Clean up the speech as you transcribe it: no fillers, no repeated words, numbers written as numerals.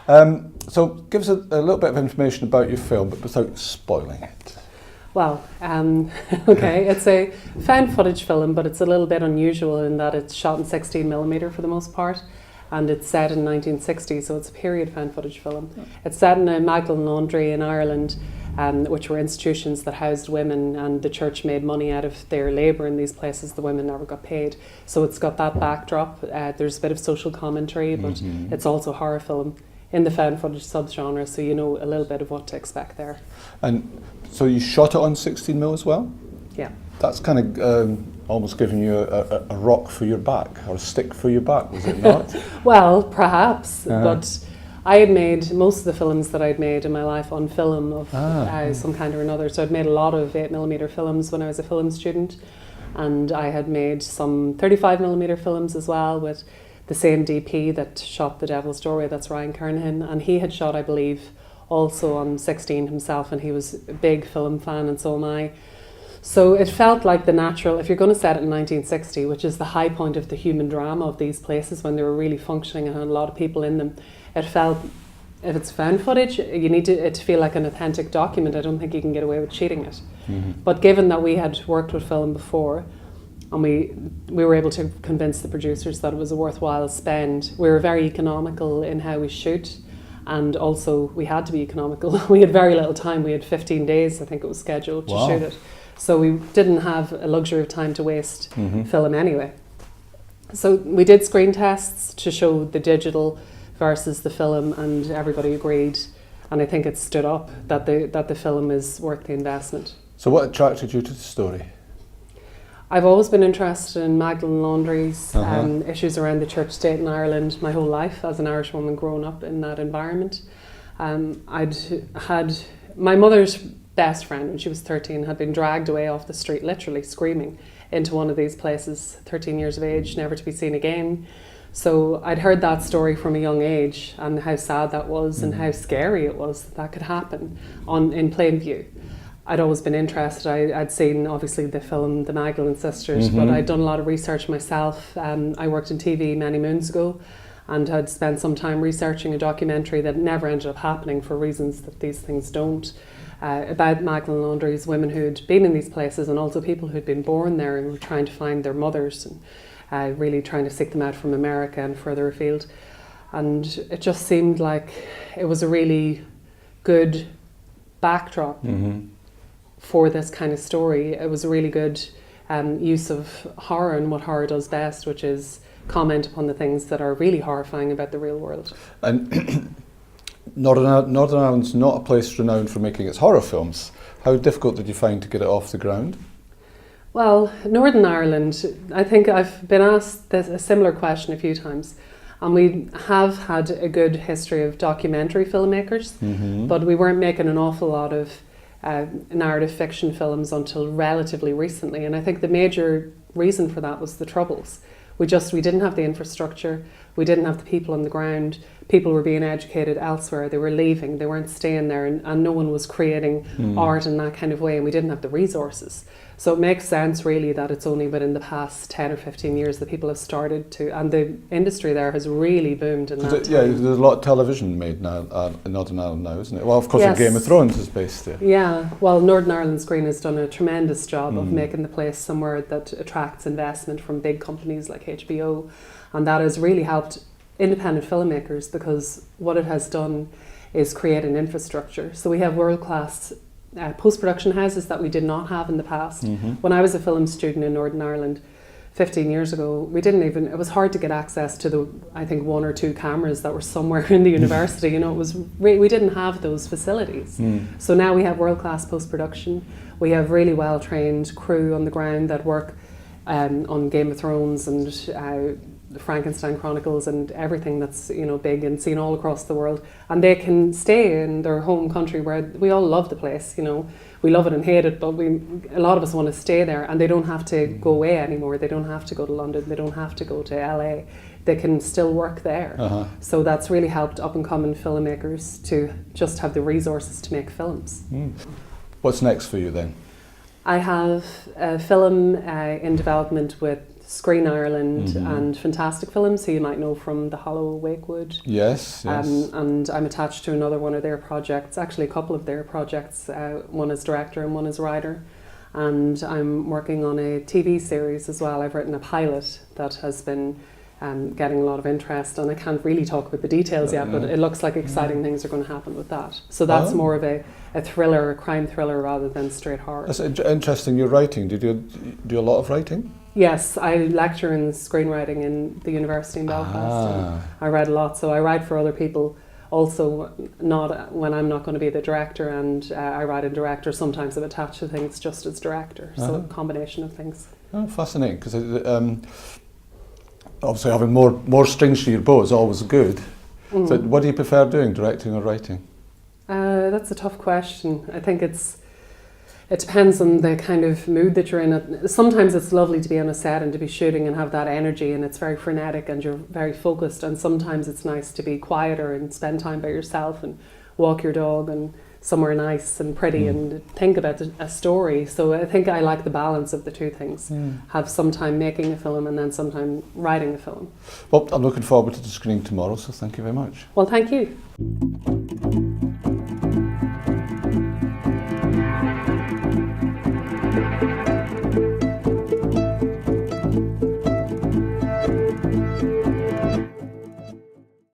So give us a little bit of information about your film, but without spoiling it. Well, okay, it's a found footage film, but it's a little bit unusual in that it's shot in 16mm for the most part, and it's set in 1960, so it's a period found footage film. It's set in a Magdalen laundry in Ireland, which were institutions that housed women, and the church made money out of their labour in these places. The women never got paid. So it's got that backdrop. There's a bit of social commentary, but it's also a horror film in the found footage subgenre, so you know a little bit of what to expect there. And so you shot it on 16mm as well? Yeah. That's kind of almost giving you a rock for your back, or a stick for your back, was it not? Well, perhaps, but I had made most of the films that I'd made in my life on film of some kind or another. So I'd made a lot of 8mm films when I was a film student, and I had made some 35mm films as well with the same DP that shot The Devil's Doorway, that's Ryan Kernahan, and he had shot, I believe, also on 16 himself, and he was a big film fan, and so am I. So it felt like the natural, if you're going to set it in 1960, which is the high point of the human drama of these places when they were really functioning and had a lot of people in them, it felt, if it's found footage, you need it to feel like an authentic document. I don't think you can get away with cheating it. But given that we had worked with film before, and we were able to convince the producers that it was a worthwhile spend, we were very economical in how we shoot, and also we had to be economical. We had very little time. We had 15 days, I think it was scheduled, to shoot it. So we didn't have a luxury of time to waste film anyway. So we did screen tests to show the digital versus the film, and everybody agreed, and I think it stood up that the film is worth the investment. So what attracted you to the story? I've always been interested in Magdalen laundries, issues around the church state in Ireland my whole life as an Irish woman growing up in that environment. I'd had my mother's best friend when she was 13 had been dragged away off the street, literally screaming, into one of these places, 13 years of age, never to be seen again. So I'd heard that story from a young age, and how sad that was and how scary it was that could happen in plain view. I'd always been interested. I'd seen obviously the film The Magdalen Sisters, but I'd done a lot of research myself. I worked in TV many moons ago, and had spent some time researching a documentary that never ended up happening for reasons that these things don't, about Magdalen laundries, women who'd been in these places, and also people who'd been born there and were trying to find their mothers, and really trying to seek them out from America and further afield. And it just seemed like it was a really good backdrop for this kind of story. It was a really good use of horror and what horror does best, which is comment upon the things that are really horrifying about the real world. And Northern Ireland's not a place renowned for making its horror films. How difficult did you find to get it off the ground? Well, Northern Ireland, I think I've been asked a similar question a few times, and we have had a good history of documentary filmmakers, but we weren't making an awful lot of narrative fiction films until relatively recently, and I think the major reason for that was the Troubles. We didn't have the infrastructure, we didn't have the people on the ground, people were being educated elsewhere, they were leaving, they weren't staying there, and no one was creating art in that kind of way, and we didn't have the resources. So it makes sense really that it's only within the past 10 or 15 years that people have started to, and the industry there has really boomed in that time. Yeah, there's a lot of television made now in Northern Ireland now, isn't it? Well, of course, Game of Thrones is based there. Yeah, well, Northern Ireland Screen has done a tremendous job of making the place somewhere that attracts investment from big companies like HBO, and that has really helped independent filmmakers, because what it has done is create an infrastructure. So we have world-class post-production houses that we did not have in the past. When I was a film student in Northern Ireland 15 years ago, it was hard to get access to I think 1 or 2 cameras that were somewhere in the university. You know, we didn't have those facilities. So now we have world-class post-production. We have really well-trained crew on the ground that work on Game of Thrones and the Frankenstein Chronicles and everything that's big and seen all across the world, and they can stay in their home country where we all love the place. We love it and hate it, but a lot of us want to stay there, and they don't have to go away anymore. They don't have to go to London, they don't have to go to LA, they can still work there. So that's really helped up and coming filmmakers to just have the resources to make films. What's next for you then? I have a film in development with Screen Ireland and Fantastic Films, who you might know from The Hollow Wakewood. Yes, yes. And I'm attached to another one of their projects, actually a couple of their projects, one as director and one as writer. And I'm working on a TV series as well. I've written a pilot that has been getting a lot of interest, and I can't really talk about the details yet, but it looks like exciting things are going to happen with that. So that's more of a thriller, a crime thriller, rather than straight horror. That's interesting. You're writing. Do you do a lot of writing? Yes, I lecture in screenwriting in the university in Belfast. And I write a lot, so I write for other people. Also, not when I'm not going to be the director, and I write and direct, or sometimes I'm attached to things just as director. So a combination of things. Oh, fascinating, because obviously having more strings to your bow is always good. So what do you prefer doing, directing or writing? That's a tough question. I think it depends on the kind of mood that you're in. Sometimes it's lovely to be on a set and to be shooting and have that energy, and it's very frenetic and you're very focused, and sometimes it's nice to be quieter and spend time by yourself and walk your dog and somewhere nice and pretty and think about a story. So I think I like the balance of the two things. Have some time making a film and then some time writing a film. Well, I'm looking forward to the screening tomorrow, so thank you very much. Well, thank you.